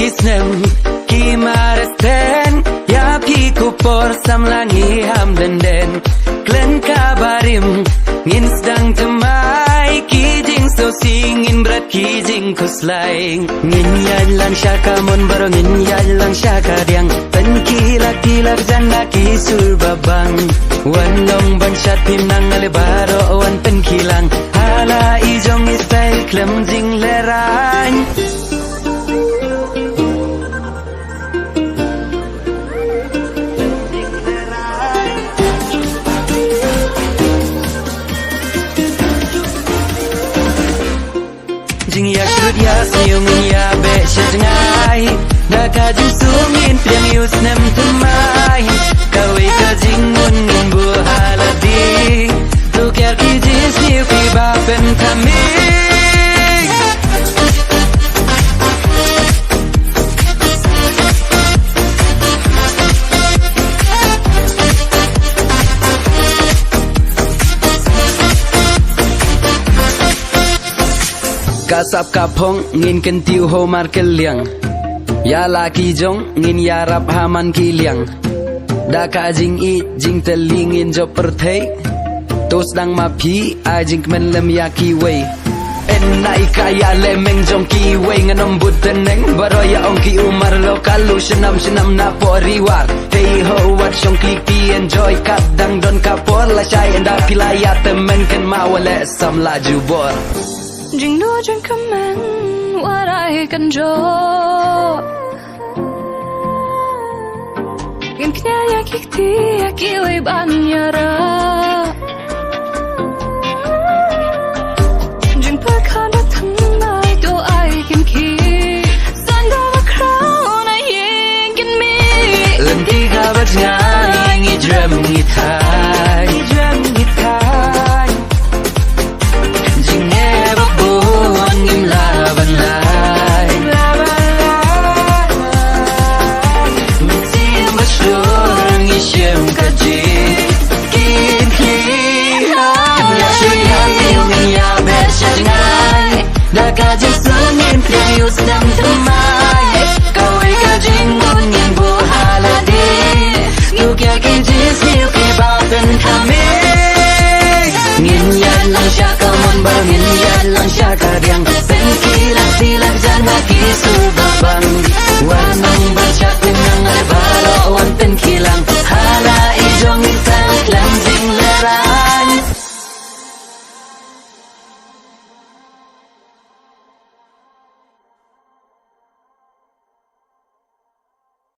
kisnem kimaresten ya pi kupor samlangi ham denden klen kabarim ngin sedang temai kijing so singin berat kijing kuslai ngin yalang syaka mon barong ngin yalang syaka diang pen kilak jana kisul babang wanong bansat pinang alebaro wan pen kilang hala ijong istai klem jing lerang jing ya shrut ya siung ya be shengai da ka jing sungin priang yus nem tumai kawi ka jing mun bu haladi tu kya ki jis ni ki ba pen kami kasap kapong ngin kentiu ho mar keliang ya laki jong ngin yarap haman kiliang da ka jing I jing telingin jo perthei tos dang ma phi a jing men lem ya ki wei en nai kaya le meng jong ki wei nganom buten neng baro ya ong ki umar lokal lu senam na poriwar hey ho wat jong klik pi enjoy kat dang don kapor la chai enda pilaya temen ken mawale sam laju bor jing no jing kamen what I can jo Gin knya ya kikti ya kiwi banyara Jing perkana tanai do I can ki Sanda wa crown I yin can me Lenti ka bat ngai ngi drum ngi thai Jing never born ngim la ban lai Mesti masyur ngi shem ka ji Kin ki ya shui ya tiu ngi ya bet shengai Da ka jing sungin priang yu sedang temai Kawai ka jing mun ngin bu haladi Tu kya ki jis niu ki bapen kami Ngin yalang syaka mon barang ngin yalang syaka diang pen kilak jana kisu